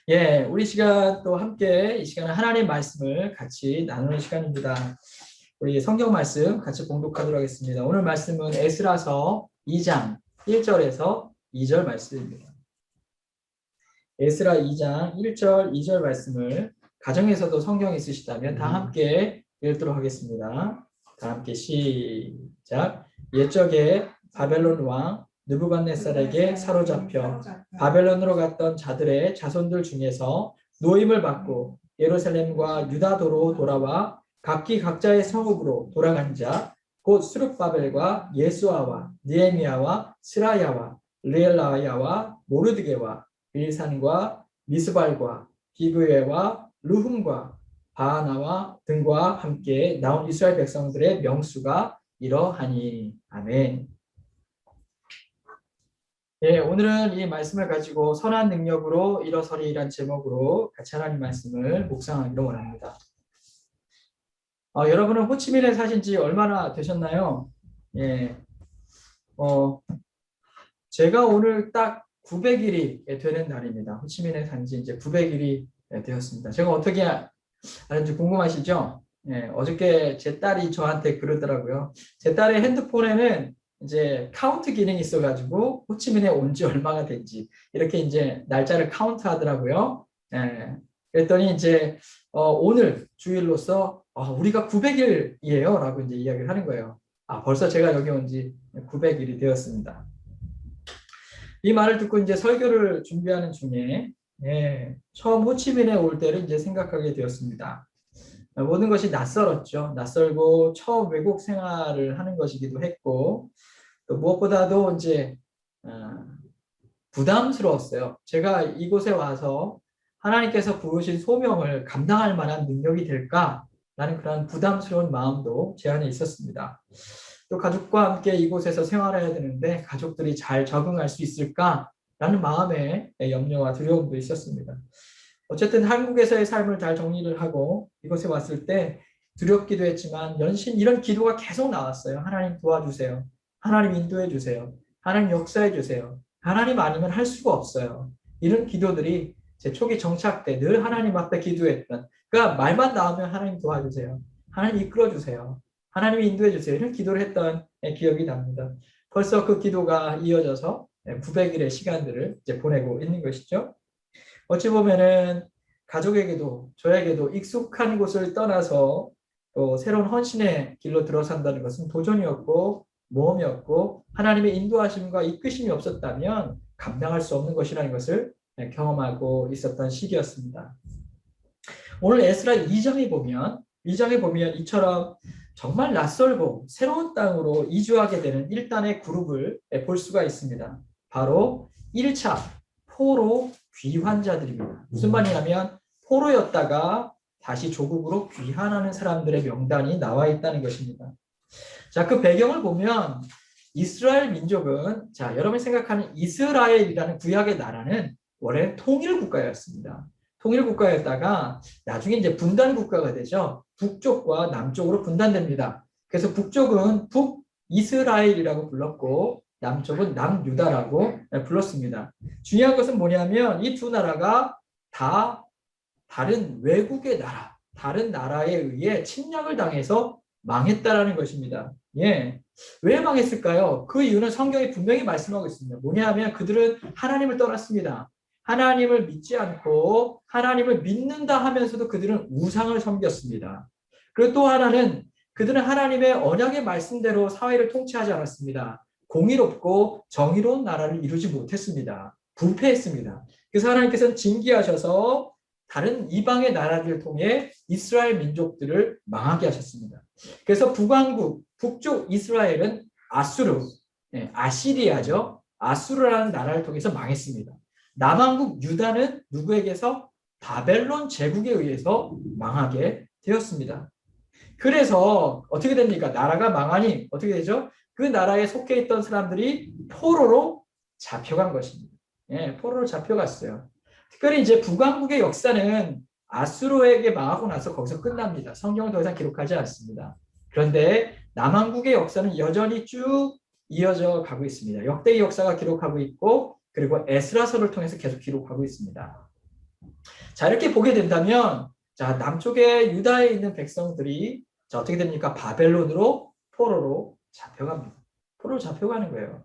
우리 시간 또 함께 이 시간에 하나님 말씀을 같이 나누는 시간입니다. 우리 성경 말씀 같이 봉독하도록 하겠습니다. 오늘 말씀은 에스라서 2장 1절에서 2절 말씀입니다. 에스라 2장 1절, 2절 말씀을 가정에서도 성경 있으시다면 다 함께 읽도록 하겠습니다. 다 함께 시작. 옛적에 바벨론 왕 느부갓네살에게 사로잡혀 바벨론으로 갔던 자들의 자손들 중에서 노임을 받고 예루살렘과 유다도로 돌아와 각기 각자의 성읍으로 돌아간 자 곧 스룹바벨과 예수아와 느헤미야와 스라야와 르엘라야와 모르드게와 빌산과 미스발과 비그웨와 루훔과 바하나와 등과 함께 나온 이스라엘 백성들의 명수가 이러하니. 아멘. 오늘은 이 말씀을 가지고 선한 능력으로 일어서리란 제목으로 같이 하나님 말씀을 묵상하기로 원합니다. 여러분은 호치민에 사신 지 얼마나 되셨나요? 제가 오늘 딱 900일이 되는 날입니다. 호치민에 산 지 이제 900일이 되었습니다. 제가 어떻게 아는지 궁금하시죠? 어저께 제 딸이 저한테 그러더라고요. 제 딸의 핸드폰에는 이제 카운트 기능이 있어가지고 호치민에 온 지 얼마가 된지 이렇게 이제 날짜를 카운트 하더라고요. 그랬더니 이제 오늘 주일로서 우리가 900일이에요 라고 이제 이야기를 하는 거예요. 벌써 제가 여기 온 지 900일이 되었습니다. 이 말을 듣고 이제 설교를 준비하는 중에 처음 호치민에 올 때를 이제 생각하게 되었습니다. 모든 것이 낯설었죠. 낯설고 처음 외국 생활을 하는 것이기도 했고 또 무엇보다도 이제 부담스러웠어요. 제가 이곳에 와서 하나님께서 부르신 소명을 감당할 만한 능력이 될까라는 그런 부담스러운 마음도 제 안에 있었습니다. 또 가족과 함께 이곳에서 생활해야 되는데 가족들이 잘 적응할 수 있을까라는 마음의 염려와 두려움도 있었습니다. 어쨌든 한국에서의 삶을 잘 정리를 하고 이곳에 왔을 때 두렵기도 했지만 연신 이런 기도가 계속 나왔어요. 하나님 도와주세요. 하나님 인도해 주세요. 하나님 역사해 주세요. 하나님 아니면 할 수가 없어요. 이런 기도들이 제 초기 정착 때 늘 하나님 앞에 기도했던, 그러니까 말만 나오면 하나님 도와주세요. 하나님 이끌어 주세요. 하나님이 인도해 주세요. 이런 기도를 했던 기억이 납니다. 벌써 그 기도가 이어져서 900일의 시간들을 이제 보내고 있는 것이죠. 어찌 보면은 가족에게도 저에게도 익숙한 곳을 떠나서 또 새로운 헌신의 길로 들어선다는 것은 도전이었고 모험이었고 하나님의 인도하심과 이끄심이 없었다면 감당할 수 없는 것이라는 것을 경험하고 있었던 시기였습니다. 오늘 에스라 2장에 보면 이처럼 정말 낯설고 새로운 땅으로 이주하게 되는 1단의 그룹을 볼 수가 있습니다. 바로 1차 포로 귀환자들입니다. 무슨 말이냐면 포로였다가 다시 조국으로 귀환하는 사람들의 명단이 나와 있다는 것입니다. 자, 그 배경을 보면 이스라엘 민족은 여러분이 생각하는 이스라엘이라는 구약의 나라는 원래는 통일 국가였습니다. 통일 국가였다가 나중에 이제 분단 국가가 되죠. 북쪽과 남쪽으로 분단됩니다. 그래서 북쪽은 북이스라엘이라고 불렀고 남쪽은 남유다라고 불렀습니다. 중요한 것은 뭐냐면 이 두 나라가 다 다른 외국의 나라, 다른 나라에 의해 침략을 당해서 망했다라는 것입니다. 왜 망했을까요? 그 이유는 성경이 분명히 말씀하고 있습니다. 뭐냐면 그들은 하나님을 떠났습니다. 하나님을 믿지 않고 하나님을 믿는다 하면서도 그들은 우상을 섬겼습니다. 그리고 또 하나는 그들은 하나님의 언약의 말씀대로 사회를 통치하지 않았습니다. 공의롭고 정의로운 나라를 이루지 못했습니다. 부패했습니다. 그래서 하나님께서는 징계하셔서 다른 이방의 나라들을 통해 이스라엘 민족들을 망하게 하셨습니다. 그래서 북왕국, 북쪽 이스라엘은 아시리아죠. 아수르라는 나라를 통해서 망했습니다. 남왕국 유다는 누구에게서? 바벨론 제국에 의해서 망하게 되었습니다. 그래서 어떻게 됩니까? 나라가 망하니 어떻게 되죠? 그 나라에 속해 있던 사람들이 포로로 잡혀간 것입니다. 포로로 잡혀갔어요. 특별히 이제 북왕국의 역사는 아수르에게 망하고 나서 거기서 끝납니다. 성경은 더 이상 기록하지 않습니다. 그런데 남왕국의 역사는 여전히 쭉 이어져 가고 있습니다. 역대의 역사가 기록하고 있고 그리고 에스라서를 통해서 계속 기록하고 있습니다. 자, 이렇게 보게 된다면, 자, 남쪽에 유다에 있는 백성들이 자, 어떻게 됩니까? 바벨론으로 포로로 잡혀갑니다. 포로로 잡혀가는 거예요.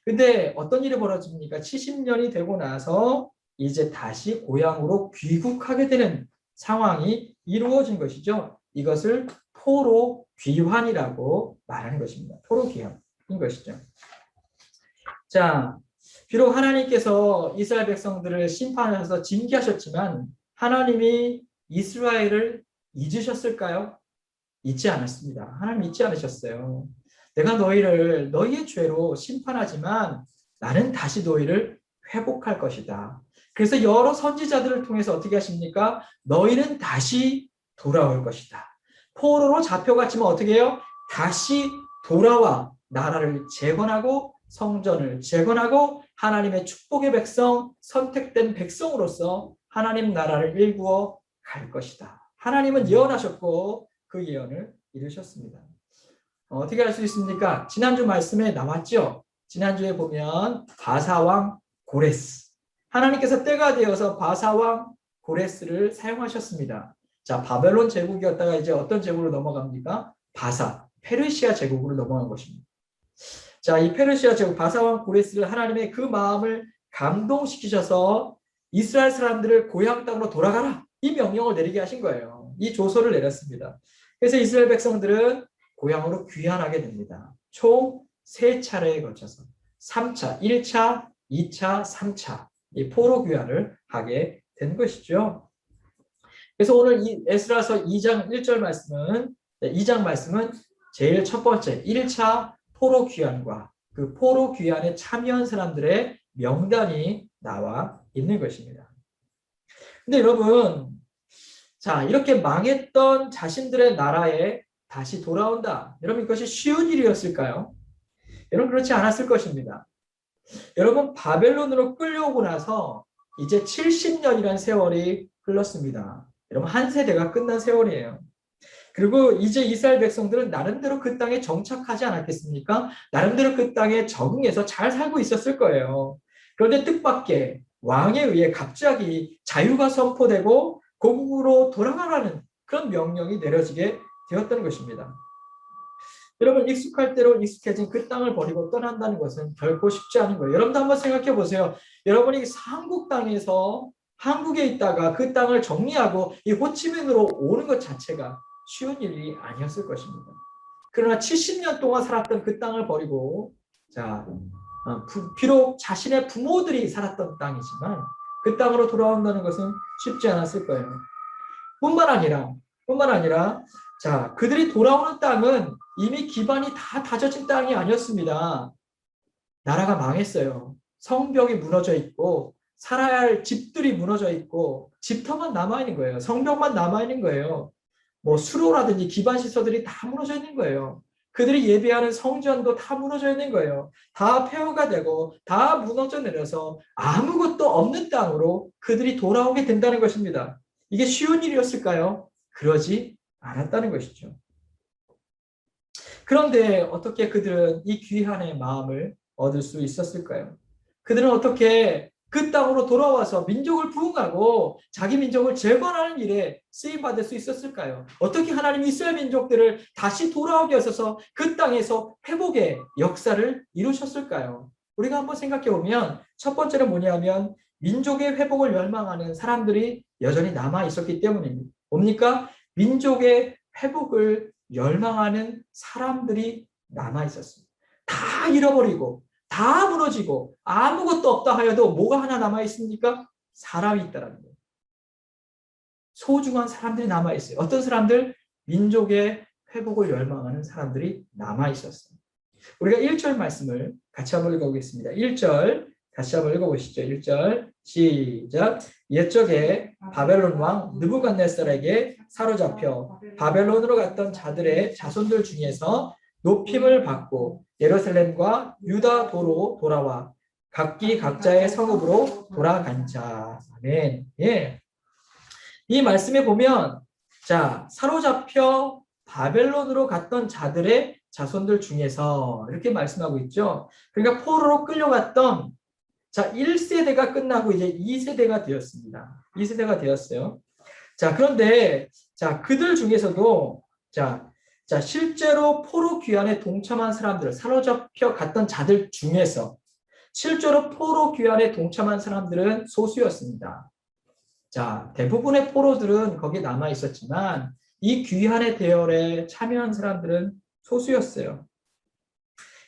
근데 어떤 일이 벌어집니까? 70년이 되고 나서 이제 다시 고향으로 귀국하게 되는 상황이 이루어진 것이죠. 이것을 포로 귀환이라고 말하는 것입니다. 포로 귀환인 것이죠. 자, 비록 하나님께서 이스라엘 백성들을 심판하셔서 징계하셨지만 하나님이 이스라엘을 잊으셨을까요? 잊지 않았습니다. 하나님 잊지 않으셨어요. 내가 너희를 너희의 죄로 심판하지만 나는 다시 너희를 회복할 것이다. 그래서 여러 선지자들을 통해서 어떻게 하십니까? 너희는 다시 돌아올 것이다. 포로로 잡혀갔지만 어떻게 해요? 다시 돌아와 나라를 재건하고 성전을 재건하고 하나님의 축복의 백성, 선택된 백성으로서 하나님 나라를 일구어 갈 것이다. 하나님은 예언하셨고 그 예언을 이루셨습니다. 어떻게 할 수 있습니까? 지난주 말씀에 나왔죠. 지난주에 보면 바사왕 고레스. 하나님께서 때가 되어서 바사왕 고레스를 사용하셨습니다. 자, 바벨론 제국이었다가 이제 어떤 제국으로 넘어갑니까? 바사, 페르시아 제국으로 넘어간 것입니다. 자, 이 페르시아 제국 바사왕 고레스를 하나님의 그 마음을 감동시키셔서 이스라엘 사람들을 고향 땅으로 돌아가라. 이 명령을 내리게 하신 거예요. 이 조서를 내렸습니다. 그래서 이스라엘 백성들은 고향으로 귀환하게 됩니다. 총 3차례에 걸쳐서 3차, 1차, 2차, 3차 이 포로 귀환을 하게 된 것이죠. 그래서 오늘 이 에스라서 2장 1절 말씀은 2장 말씀은 제일 첫 번째 1차 포로 귀환과 그 포로 귀환에 참여한 사람들의 명단이 나와 있는 것입니다. 근데 여러분, 자, 이렇게 망했던 자신들의 나라에 다시 돌아온다. 여러분, 이것이 쉬운 일이었을까요? 여러분, 그렇지 않았을 것입니다. 여러분, 바벨론으로 끌려오고 나서 이제 70년이라는 세월이 흘렀습니다. 여러분, 한 세대가 끝난 세월이에요. 그리고 이제 이스라엘 백성들은 나름대로 그 땅에 정착하지 않았겠습니까? 나름대로 그 땅에 적응해서 잘 살고 있었을 거예요. 그런데 뜻밖의 왕에 의해 갑자기 자유가 선포되고 고국으로 돌아가라는 그런 명령이 내려지게 되었던 것입니다. 여러분, 익숙할 대로 익숙해진 그 땅을 버리고 떠난다는 것은 결코 쉽지 않은 거예요. 여러분도 한번 생각해 보세요. 여러분이 한국 땅에서 한국에 있다가 그 땅을 정리하고 이 호치민으로 오는 것 자체가 쉬운 일이 아니었을 것입니다. 그러나 70년 동안 살았던 그 땅을 버리고 자, 비록 자신의 부모들이 살았던 땅이지만 그 땅으로 돌아온다는 것은 쉽지 않았을 거예요. 뿐만 아니라 자, 그들이 돌아오는 땅은 이미 기반이 다 다져진 땅이 아니었습니다. 나라가 망했어요. 성벽이 무너져 있고 살아야 할 집들이 무너져 있고 집터만 남아있는 거예요. 성벽만 남아있는 거예요. 뭐 수로라든지 기반 시설들이 다 무너져 있는 거예요. 그들이 예배하는 성전도 다 무너져 있는 거예요. 다 폐허가 되고 다 무너져 내려서 아무것도 없는 땅으로 그들이 돌아오게 된다는 것입니다. 이게 쉬운 일이었을까요? 그러지 않았다는 것이죠. 그런데 어떻게 그들은 이 귀한의 마음을 얻을 수 있었을까요? 그들은 어떻게 그 땅으로 돌아와서 민족을 부흥하고 자기 민족을 재건하는 일에 쓰임받을 수 있었을까요? 어떻게 하나님이 이스라엘 민족들을 다시 돌아오게 하셔서 그 땅에서 회복의 역사를 이루셨을까요? 우리가 한번 생각해 보면 첫 번째는 뭐냐면 민족의 회복을 열망하는 사람들이 여전히 남아 있었기 때문입니다. 뭡니까? 민족의 회복을 열망하는 사람들이 남아 있었습니다. 다 잃어버리고 다 무너지고 아무것도 없다 하여도 뭐가 하나 남아 있습니까? 사람이 있다는 거예요. 소중한 사람들이 남아 있어요. 어떤 사람들? 민족의 회복을 열망하는 사람들이 남아 있었어요. 우리가 1절 말씀을 같이 한번 읽어보겠습니다. 1절 다시 한번 읽어보시죠. 1절 시작. 옛적에 바벨론 왕 느부갓네살에게 사로잡혀 바벨론으로 갔던 자들의 자손들 중에서 높임을 받고 예루살렘과 유다 도로 돌아와 각기 각자의 성읍으로 돌아간 자. 아멘. 예. 이 말씀에 보면 자, 사로잡혀 바벨론으로 갔던 자들의 자손들 중에서 이렇게 말씀하고 있죠. 그러니까 포로로 끌려갔던 자, 1세대가 끝나고 이제 2세대가 되었습니다. 2세대가 되었어요. 자, 그런데 자, 그들 중에서도 자, 실제로 포로 귀환에 동참한 사람들, 사로잡혀 갔던 자들 중에서 실제로 포로 귀환에 동참한 사람들은 소수였습니다. 자, 대부분의 포로들은 거기에 남아 있었지만 이 귀환의 대열에 참여한 사람들은 소수였어요.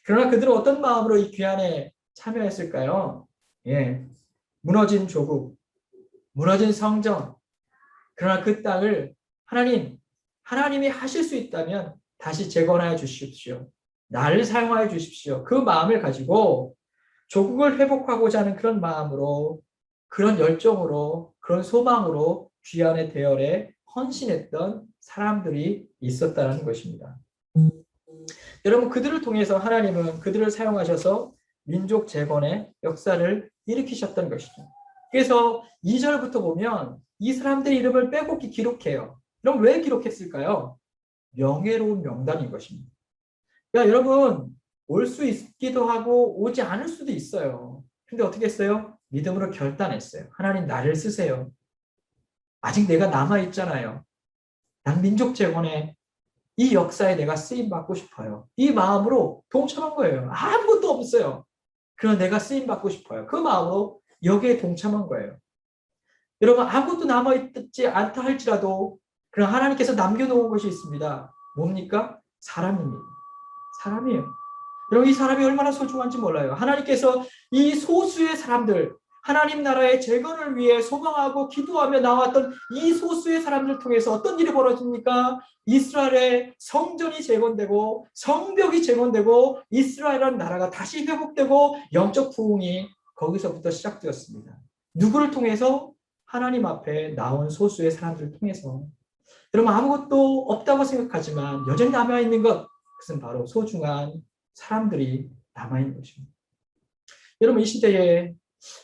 그러나 그들은 어떤 마음으로 이 귀환에 참여했을까요? 예, 무너진 조국, 무너진 성전. 그러나 그 땅을 하나님이 하실 수 있다면 다시 재건하여 주십시오. 나를 사용하여 주십시오. 그 마음을 가지고 조국을 회복하고자 하는 그런 마음으로, 그런 열정으로, 그런 소망으로 귀환의 대열에 헌신했던 사람들이 있었다는 것입니다. 여러분, 그들을 통해서 하나님은 그들을 사용하셔서 민족 재건의 역사를 일으키셨던 것이죠. 그래서 2절부터 보면 이 사람들의 이름을 빼곡히 기록해요. 그럼 왜 기록했을까요? 명예로운 명단인 것입니다. 그러니까 여러분, 올 수 있기도 하고 오지 않을 수도 있어요. 근데 어떻게 했어요? 믿음으로 결단했어요. 하나님 나를 쓰세요. 아직 내가 남아있잖아요. 난 민족 재건에 이 역사에 내가 쓰임 받고 싶어요. 이 마음으로 동참한 거예요. 아무것도 없어요. 그러나 내가 쓰임 받고 싶어요. 그 마음으로 여기에 동참한 거예요. 여러분, 아무것도 남아있지 않다 할지라도 그럼 하나님께서 남겨놓은 것이 있습니다. 뭡니까? 사람입니다. 사람이에요. 여러분, 이 사람이 얼마나 소중한지 몰라요. 하나님께서 이 소수의 사람들, 하나님 나라의 재건을 위해 소망하고 기도하며 나왔던 이 소수의 사람들을 통해서 어떤 일이 벌어집니까? 이스라엘의 성전이 재건되고 성벽이 재건되고 이스라엘이라는 나라가 다시 회복되고 영적 부흥이 거기서부터 시작되었습니다. 누구를 통해서? 하나님 앞에 나온 소수의 사람들을 통해서. 여러분, 아무것도 없다고 생각하지만 여전히 남아있는 것, 그것은 바로 소중한 사람들이 남아있는 것입니다. 여러분, 이 시대에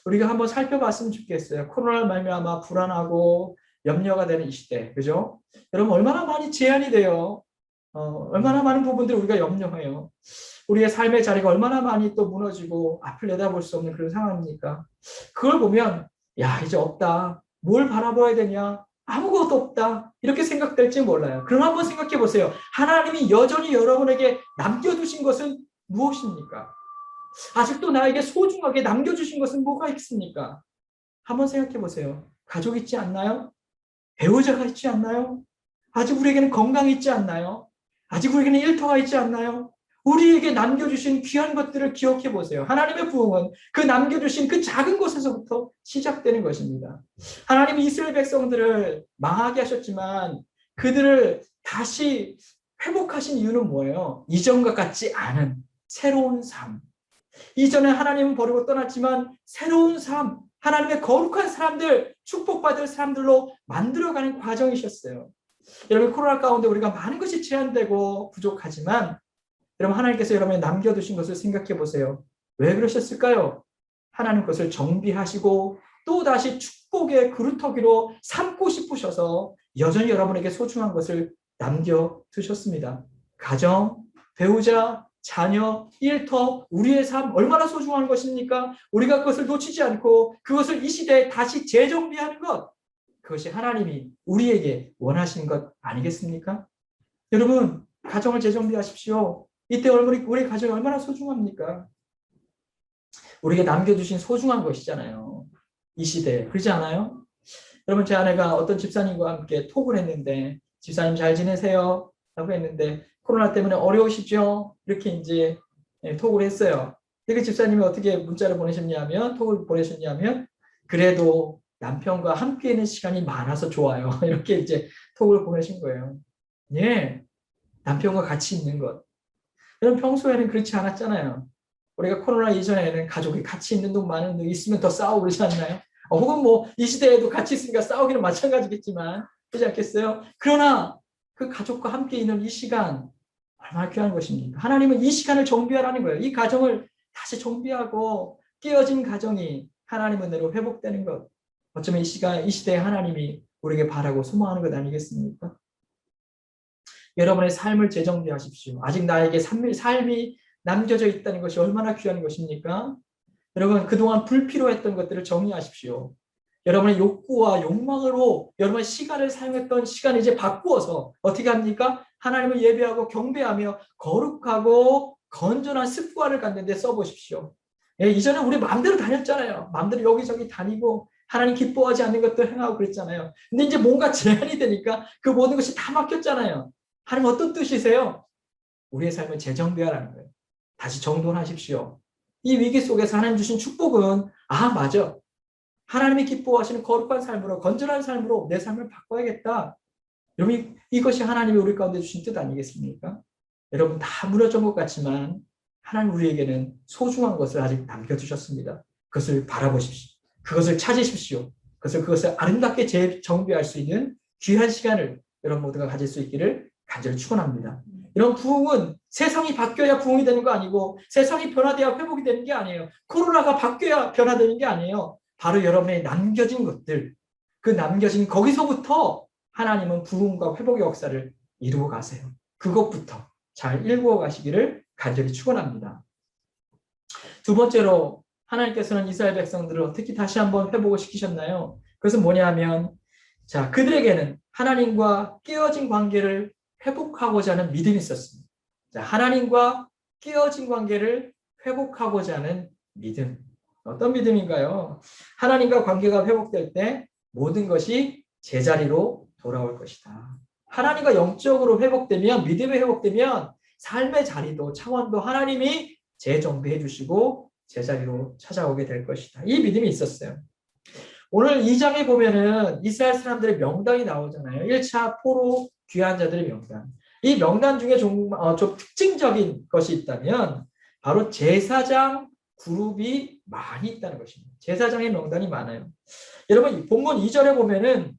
우리가 한번 살펴봤으면 좋겠어요. 코로나를 말미암아 불안하고 염려가 되는 이 시대, 그죠? 여러분, 얼마나 많이 제한이 돼요. 얼마나 많은 부분들을 우리가 염려해요. 우리의 삶의 자리가 얼마나 많이 또 무너지고 앞을 내다볼 수 없는 그런 상황입니까? 그걸 보면 야, 이제 없다. 뭘 바라봐야 되냐? 아무것도 없다. 이렇게 생각될지 몰라요. 그럼 한번 생각해 보세요. 하나님이 여전히 여러분에게 남겨두신 것은 무엇입니까? 아직도 나에게 소중하게 남겨주신 것은 뭐가 있습니까? 한번 생각해 보세요. 가족 있지 않나요? 배우자가 있지 않나요? 아직 우리에게는 건강이 있지 않나요? 아직 우리에게는 일터가 있지 않나요? 우리에게 남겨주신 귀한 것들을 기억해 보세요. 하나님의 부흥은 그 남겨주신 그 작은 것에서부터 시작되는 것입니다. 하나님이 이스라엘 백성들을 망하게 하셨지만 그들을 다시 회복하신 이유는 뭐예요? 이전과 같지 않은 새로운 삶. 이전에 하나님은 버리고 떠났지만 새로운 삶, 하나님의 거룩한 사람들, 축복받을 사람들로 만들어가는 과정이셨어요. 여러분, 코로나 가운데 우리가 많은 것이 제한되고 부족하지만 여러분, 하나님께서 여러분이 남겨두신 것을 생각해 보세요. 왜 그러셨을까요? 하나님 것을 정비하시고 또다시 축복의 그루터기로 삼고 싶으셔서 여전히 여러분에게 소중한 것을 남겨두셨습니다. 가정, 배우자, 자녀, 일터, 우리의 삶 얼마나 소중한 것입니까? 우리가 그것을 놓치지 않고 그것을 이 시대에 다시 재정비하는 것, 그것이 하나님이 우리에게 원하시는 것 아니겠습니까? 여러분, 가정을 재정비하십시오. 이때 우리 가정이 얼마나 소중합니까? 우리에게 남겨주신 소중한 것이잖아요. 이 시대에. 그렇지 않아요? 여러분, 제 아내가 어떤 집사님과 함께 톡을 했는데 집사님 잘 지내세요? 라고 했는데 코로나 때문에 어려우시죠? 이렇게 이제 톡을 했어요. 그 집사님이 어떻게 문자를 보내셨냐면, 톡을 보내셨냐면, 그래도 남편과 함께 있는 시간이 많아서 좋아요. 이렇게 이제 톡을 보내신 거예요. 예. 남편과 같이 있는 것. 여러분, 평소에는 그렇지 않았잖아요. 우리가 코로나 이전에는 가족이 같이 있는 동 많은 동 있으면 더 싸우고 그러지 않나요? 혹은 뭐 이 시대에도 같이 있으니까 싸우기는 마찬가지겠지만 그렇지 않겠어요? 그러나 그 가족과 함께 있는 이 시간 얼마나 귀한 것입니까? 하나님은 이 시간을 정비하라는 거예요. 이 가정을 다시 정비하고 깨어진 가정이 하나님 은혜로 회복되는 것. 어쩌면 이 시대에 하나님이 우리에게 바라고 소망하는 것 아니겠습니까? 여러분의 삶을 재정비하십시오. 아직 나에게 삶이 남겨져 있다는 것이 얼마나 귀한 것입니까? 여러분 그동안 불필요했던 것들을 정리하십시오. 여러분의 욕구와 욕망으로 여러분의 시간을 사용했던 시간을 이제 바꾸어서 어떻게 합니까? 하나님을 예배하고 경배하며 거룩하고 건전한 습관을 갖는 데 써보십시오. 예, 이전에 우리 마음대로 다녔잖아요. 마음대로 여기저기 다니고 하나님 기뻐하지 않는 것도 행하고 그랬잖아요. 근데 이제 뭔가 제한이 되니까 그 모든 것이 다 막혔잖아요. 하나님 어떤 뜻이세요? 우리의 삶을 재정비하라는 거예요. 다시 정돈하십시오. 이 위기 속에서 하나님 주신 축복은 맞아. 하나님이 기뻐하시는 거룩한 삶으로 건전한 삶으로 내 삶을 바꿔야겠다. 여러분 이것이 하나님이 우리 가운데 주신 뜻 아니겠습니까? 여러분 다 무너진 것 같지만 하나님 우리에게는 소중한 것을 아직 남겨두셨습니다. 그것을 바라보십시오. 그것을 찾으십시오. 그것을 아름답게 재정비할 수 있는 귀한 시간을 여러분 모두가 가질 수 있기를 간절히 축원합니다. 이런 부흥은 세상이 바뀌어야 부흥이 되는 거 아니고 세상이 변화돼야 회복이 되는 게 아니에요. 코로나가 바뀌어야 변화되는 게 아니에요. 바로 여러분의 남겨진 것들, 그 남겨진 거기서부터 하나님은 부흥과 회복의 역사를 이루어 가세요. 그것부터 잘 일구어 가시기를 간절히 축원합니다. 두 번째로 하나님께서는 이스라엘 백성들을 어떻게 다시 한번 회복을 시키셨나요? 그것은 뭐냐면 그들에게는 하나님과 깨어진 관계를 회복하고자 하는 믿음이 있었습니다. 하나님과 깨어진 관계를 회복하고자 하는 믿음. 어떤 믿음인가요? 하나님과 관계가 회복될 때 모든 것이 제자리로 돌아올 것이다. 하나님과 영적으로 회복되면, 믿음이 회복되면 삶의 자리도 차원도 하나님이 재정비해 주시고 제자리로 찾아오게 될 것이다. 이 믿음이 있었어요. 오늘 2장에 보면은 이스라엘 사람들의 명단이 나오잖아요. 1차 포로 귀한 자들의 명단. 이 명단 중에 좀 특징적인 것이 있다면 바로 제사장 그룹이 많이 있다는 것입니다. 제사장의 명단이 많아요. 여러분 본문 2절에 보면은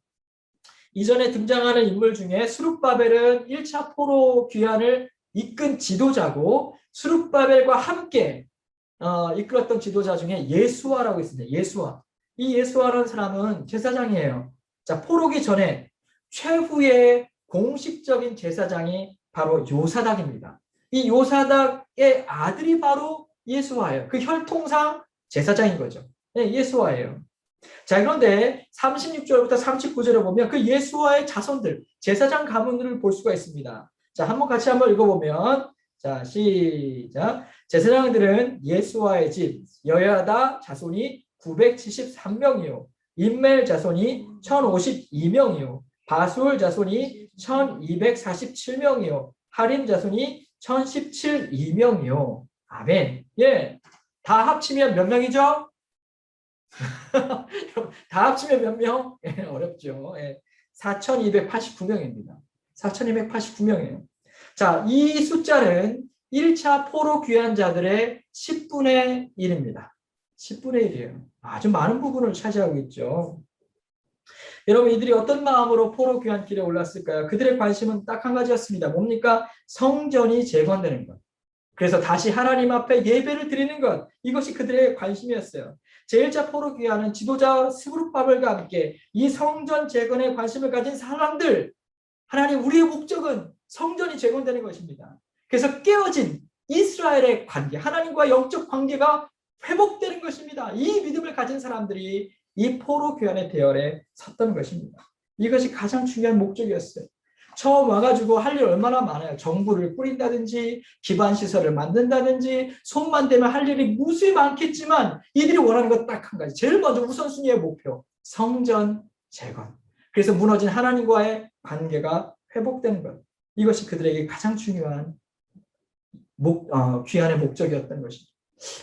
이전에 등장하는 인물 중에 스룹바벨은 1차 포로 귀환을 이끈 지도자고 스룹바벨과 함께 이끌었던 지도자 중에 예수아라고 있습니다. 예수아. 이 예수아라는 사람은 제사장이에요. 포로기 전에 최후의 공식적인 제사장이 바로 요사닥입니다. 이 요사닥의 아들이 바로 예수아예요. 그 혈통상 제사장인 거죠. 네, 예수아예요. 그런데 36절부터 39절에 보면 그 예수아의 자손들, 제사장 가문들을 볼 수가 있습니다. 한번 같이 한번 읽어보면 시작. 제사장들은 예수아의 집 여야다 자손이 973명이요. 임멜 자손이 1052명이요. 바술 자손이 1247명이요. 하림 자손이 1017명이요. 아멘. 예. 다 합치면 몇 명이죠? 다 합치면 몇 명? 예, 어렵죠. 예. 4289명입니다. 4289명이에요. 이 숫자는 1차 포로 귀환 자들의 10분의 1입니다. 10분의 1이에요. 아주 많은 부분을 차지하고 있죠. 여러분 이들이 어떤 마음으로 포로 귀환 길에 올랐을까요? 그들의 관심은 딱 한 가지였습니다. 뭡니까? 성전이 재건되는 것. 그래서 다시 하나님 앞에 예배를 드리는 것. 이것이 그들의 관심이었어요. 제1차 포로 귀환은 지도자 스룹바벨과 함께 이 성전 재건에 관심을 가진 사람들, 하나님 우리의 목적은 성전이 재건되는 것입니다. 그래서 깨어진 이스라엘의 관계, 하나님과 영적 관계가 회복되는 것입니다. 이 믿음을 가진 사람들이 이 포로 귀환의 대열에 섰던 것입니다. 이것이 가장 중요한 목적이었어요. 처음 와가지고 할 일 얼마나 많아요. 정부를 꾸린다든지 기반 시설을 만든다든지 손만 대면 할 일이 무수히 많겠지만 이들이 원하는 것 딱 한 가지. 제일 먼저 우선순위의 목표. 성전 재건. 그래서 무너진 하나님과의 관계가 회복되는 것. 이것이 그들에게 가장 중요한 귀환의 목적이었던 것이죠.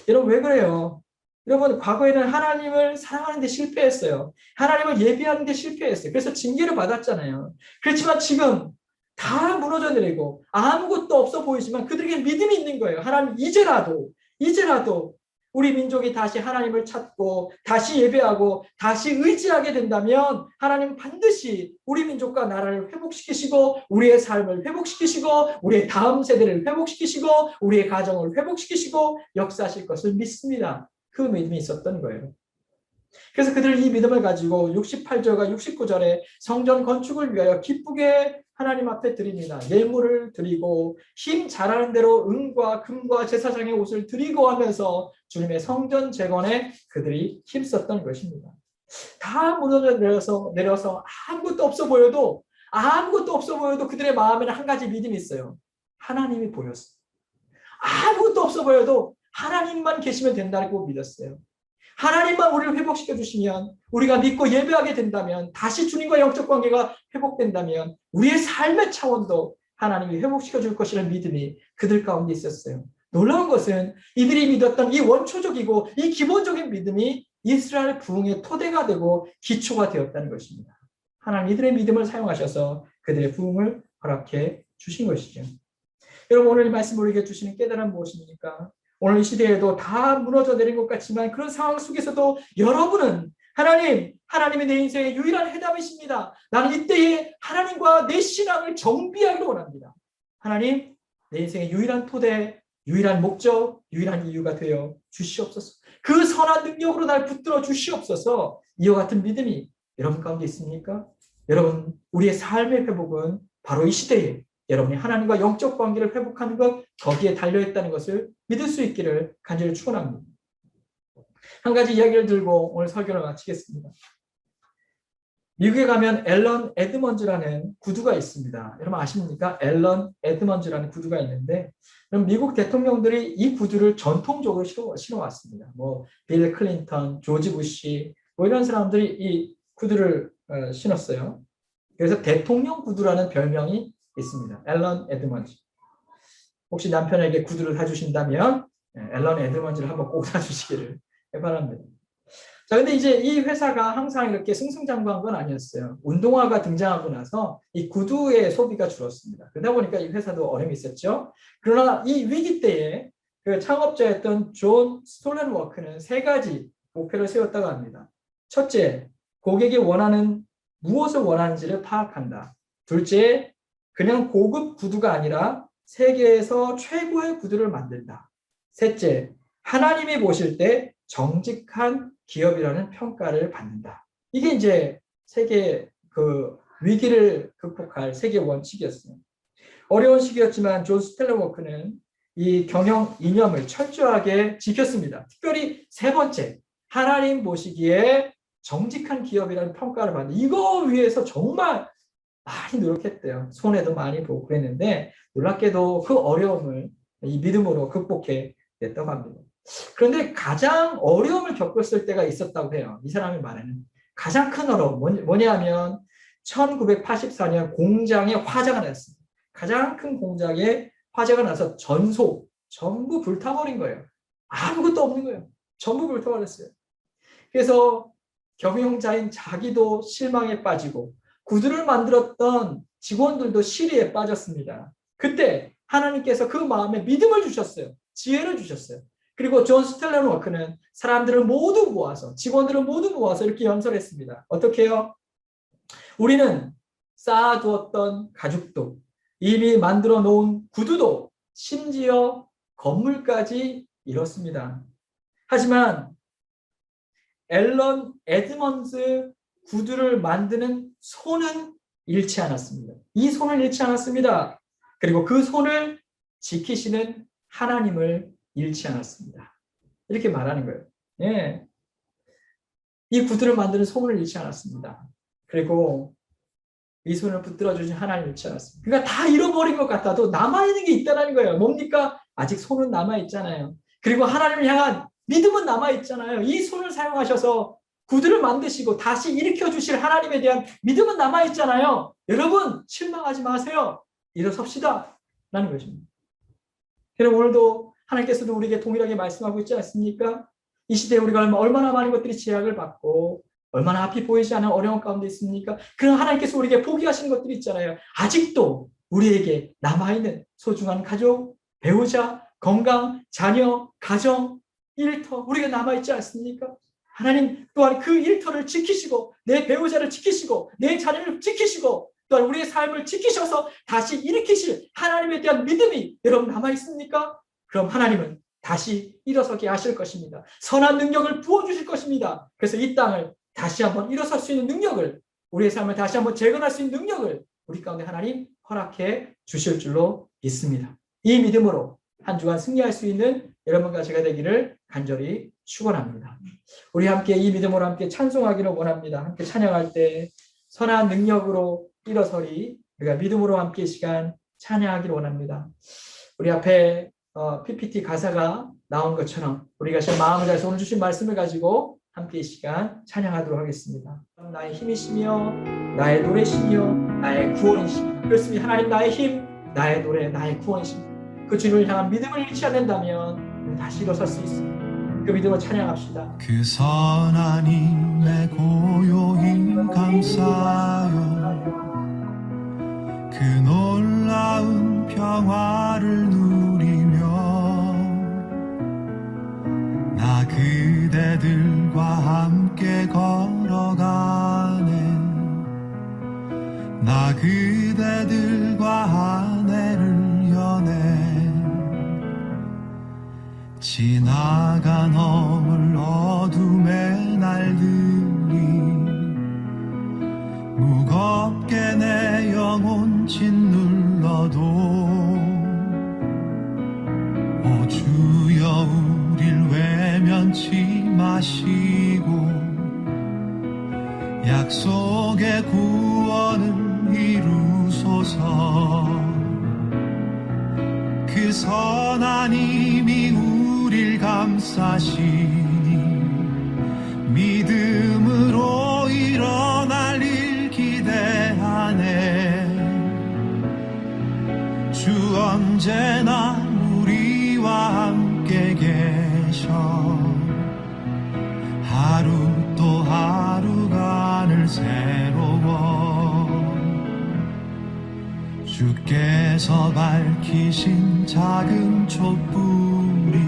여러분 왜 그래요? 여러분 과거에는 하나님을 사랑하는 데 실패했어요. 하나님을 예배하는 데 실패했어요. 그래서 징계를 받았잖아요. 그렇지만 지금 다 무너져 내리고 아무것도 없어 보이지만 그들에게 믿음이 있는 거예요. 하나님 이제라도 우리 민족이 다시 하나님을 찾고 다시 예배하고 다시 의지하게 된다면 하나님 반드시 우리 민족과 나라를 회복시키시고 우리의 삶을 회복시키시고 우리의 다음 세대를 회복시키시고 우리의 가정을 회복시키시고 역사하실 것을 믿습니다. 그 믿음이 있었던 거예요. 그래서 그들은 이 믿음을 가지고 68절과 69절에 성전 건축을 위하여 기쁘게 하나님 앞에 드립니다. 예물을 드리고 힘 잘하는 대로 은과 금과 제사장의 옷을 드리고 하면서 주님의 성전 재건에 그들이 힘썼던 것입니다. 다 무너져 내려서 아무것도 없어 보여도 그들의 마음에는 한 가지 믿음이 있어요. 하나님이 보였어요. 아무것도 없어 보여도 하나님만 계시면 된다고 믿었어요. 하나님만 우리를 회복시켜 주시면, 우리가 믿고 예배하게 된다면, 다시 주님과 영적 관계가 회복된다면 우리의 삶의 차원도 하나님이 회복시켜 줄 것이라는 믿음이 그들 가운데 있었어요. 놀라운 것은 이들이 믿었던 이 원초적이고 이 기본적인 믿음이 이스라엘 부흥의 토대가 되고 기초가 되었다는 것입니다. 하나님 이들의 믿음을 사용하셔서 그들의 부흥을 허락해 주신 것이죠. 여러분, 오늘 이 말씀 우리에게 주시는 깨달음은 무엇입니까? 오늘 이 시대에도 다 무너져 내린 것 같지만 그런 상황 속에서도 여러분은 하나님이 내 인생의 유일한 해답이십니다. 나는 이때에 하나님과 내 신앙을 정비하기를 원합니다. 하나님, 내 인생의 유일한 토대, 유일한 목적, 유일한 이유가 되어 주시옵소서. 그 선한 능력으로 날 붙들어 주시옵소서. 이와 같은 믿음이 여러분 가운데 있습니까? 여러분, 우리의 삶의 회복은 바로 이 시대에 여러분이 하나님과 영적 관계를 회복하는 것, 거기에 달려있다는 것을 믿을 수 있기를 간절히 축원합니다. 한 가지 이야기를 들고 오늘 설교를 마치겠습니다. 미국에 가면 앨런 에드먼즈라는 구두가 있습니다. 여러분 아십니까? 앨런 에드먼즈라는 구두가 있는데, 미국 대통령들이 이 구두를 전통적으로 신어왔습니다. 빌 클린턴, 조지 부시, 이런 사람들이 이 구두를 신었어요. 그래서 대통령 구두라는 별명이 있습니다. 앨런 에드먼즈. 혹시 남편에게 구두를 사주신다면 앨런 에드먼즈를 한번 꼭 사주시기를 바랍니다. 자, 근데 이제 이 회사가 항상 이렇게 승승장구한 건 아니었어요. 운동화가 등장하고 나서 이 구두의 소비가 줄었습니다. 그러다 보니까 이 회사도 어려움이 있었죠. 그러나 이 위기 때에 그 창업자였던 존 스톨렌워크는 세 가지 목표를 세웠다고 합니다. 첫째, 고객이 무엇을 원하는지를 파악한다. 둘째, 그냥 고급 구두가 아니라 세계에서 최고의 구두를 만든다. 셋째, 하나님이 보실 때 정직한 기업이라는 평가를 받는다. 이게 이제 세계 위기를 극복할 세계 원칙이었어요. 어려운 시기였지만 존 스텔러워크는 이 경영 이념을 철저하게 지켰습니다. 특별히 세 번째, 하나님 보시기에 정직한 기업이라는 평가를 받는, 이거 위해서 정말 많이 노력했대요. 손해도 많이 보고 그랬는데 놀랍게도 그 어려움을 이 믿음으로 극복해 냈다고 합니다. 그런데 가장 어려움을 겪었을 때가 있었다고 해요. 이 사람이 말하는 가장 큰 어려움 뭐냐면 1984년 공장에 화재가 났습니다. 가장 큰 공장에 화재가 나서 전부 불타버린 거예요. 아무것도 없는 거예요. 전부 불타버렸어요. 그래서 경영자인 자기도 실망에 빠지고 구두를 만들었던 직원들도 시리에 빠졌습니다. 그때 하나님께서 그 마음에 믿음을 주셨어요. 지혜를 주셨어요. 그리고 존 스텔런워크는 사람들을 모두 모아서, 직원들을 모두 모아서 이렇게 연설했습니다. 어떻게 해요? 우리는 쌓아두었던 가죽도, 이미 만들어 놓은 구두도, 심지어 건물까지 잃었습니다. 하지만 앨런 에드먼즈 구두를 만드는 손은 잃지 않았습니다. 이 손을 잃지 않았습니다. 그리고 그 손을 지키시는 하나님을 잃지 않았습니다. 이렇게 말하는 거예요. 예. 이 구두를 만드는 손을 잃지 않았습니다. 그리고 이 손을 붙들어 주신 하나님을 잃지 않았습니다. 그러니까 다 잃어버린 것 같아도 남아있는 게 있다는 거예요. 뭡니까? 아직 손은 남아있잖아요. 그리고 하나님을 향한 믿음은 남아있잖아요. 이 손을 사용하셔서 구두를 만드시고 다시 일으켜 주실 하나님에 대한 믿음은 남아있잖아요. 여러분 실망하지 마세요. 일어섭시다 라는 것입니다. 여러분 오늘도 하나님께서도 우리에게 동일하게 말씀하고 있지 않습니까? 이 시대에 우리가 얼마나 많은 것들이 제약을 받고 얼마나 앞이 보이지 않은 어려움 가운데 있습니까? 그런 하나님께서 우리에게 포기하신 것들이 있잖아요. 아직도 우리에게 남아있는 소중한 가족, 배우자, 건강, 자녀, 가정, 일터 우리가 남아있지 않습니까? 하나님 또한 그 일터를 지키시고 내 배우자를 지키시고 내 자녀를 지키시고 또한 우리의 삶을 지키셔서 다시 일으키실 하나님에 대한 믿음이 여러분 남아있습니까? 그럼 하나님은 다시 일어서게 하실 것입니다. 선한 능력을 부어주실 것입니다. 그래서 이 땅을 다시 한번 일어설 수 있는 능력을, 우리의 삶을 다시 한번 재건할 수 있는 능력을 우리 가운데 하나님 허락해 주실 줄로 믿습니다. 이 믿음으로 한 주간 승리할 수 있는 여러분과 제가 되기를 간절히 축원합니다. 우리 함께 이 믿음으로 함께 찬송하기를 원합니다. 함께 찬양할 때 선한 능력으로 일어서리 우리가 믿음으로 함께 시간 찬양하기를 원합니다. 우리 앞에 PPT 가사가 나온 것처럼 우리가 지금 마음을 다해서 오늘 주신 말씀을 가지고 함께 이 시간 찬양하도록 하겠습니다. 나의 힘이시며 나의 노래시며 나의 구원이시며 그렇습니다. 하나님 나의 힘, 나의 노래, 나의 구원이십니다. 그 주님을 향한 믿음을 잃지 않는다면 다시 일어설 수 있습니다. 그 믿음을 찬양합시다. 그 선한 힘에 고요히 감사하여 그 놀라운 평화를 누리며 나 그대들과 함께 걸어가네 나 그대들과 아내를 여네 지나가 넘을 어둠의 날들이 무겁게 내 영혼 짓눌러도 오 주여 우릴 외면치 마시고 약속의 구원을 이루소서 그 선한 힘이 우릴 감싸시니 믿음으로 일어날 일 기대하네 주 언제나 우리와 함께 계셔 하루 또 하루가 늘 새로워 주께서 밝히신 작은 촛불이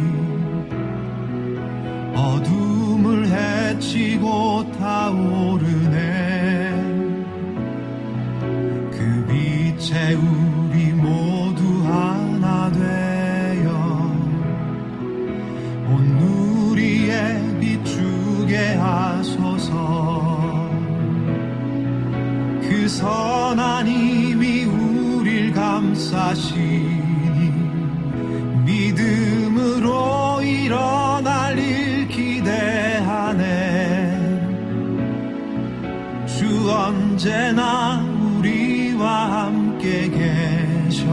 어둠을 헤치고 타오르네 그 빛에 우리 모두 하나 되어 온 누리에 비추게 하소서 그 선한 힘이 우릴 감싸시니 믿음으로 일어날 일 기대하네 주 언제나 우리와 함께 계셔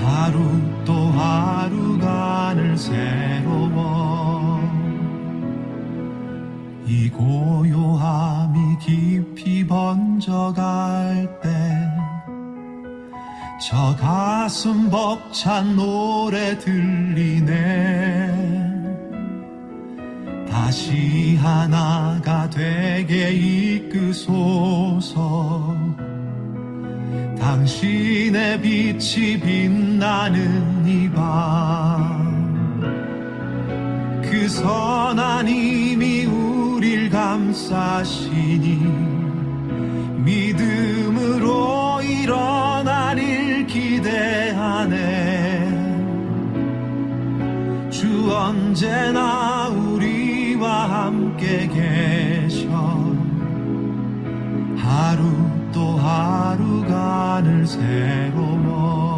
하루 또 하루가 늘 새로워 이 고요함이 깊이 번져갈 때 저 가슴 벅찬 노래 들리네 다시 하나가 되게 이끄소서 당신의 빛이 빛나는 이 밤 그 선한 힘이 우릴 감싸시니 믿음으로 일어날 일 기대하네 주 언제나 우리와 함께 계셔 하루 또 하루가 늘 새로워